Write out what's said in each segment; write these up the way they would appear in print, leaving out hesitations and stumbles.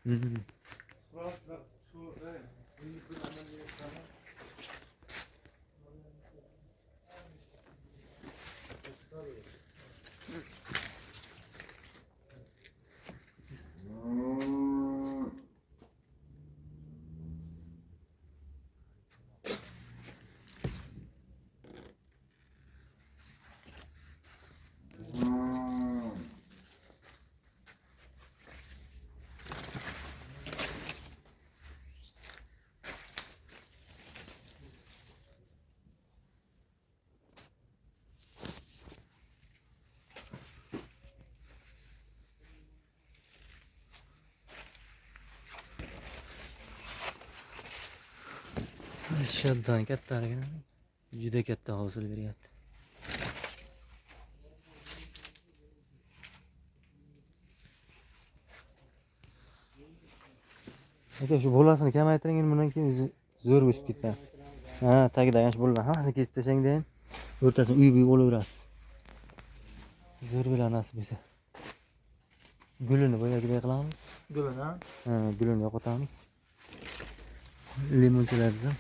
Hmm. Shaddan kattaligini juda katta hosil beryapti. Aka shu bolasini kamaytiring, bundan keyin zo'r o'sib ketadi. Ha, tagidan yosh bolalar hammasini kesib tashlang deyin. O'rtasini uyib olaverasiz. Zo'r bo'lar nasib etsa. Gulini boyagiday qilamiz. Gulini? Ha, gulini yo'qotamiz. Limonchalarni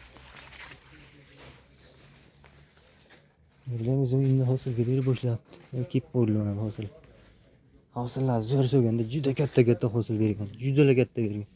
Buradamiz endi hosilga berib boshlayapti. Kep bo'ldi mana hosil. Hosillar zo'r so'ganda juda katta hosil bergan. Juda katta bergan.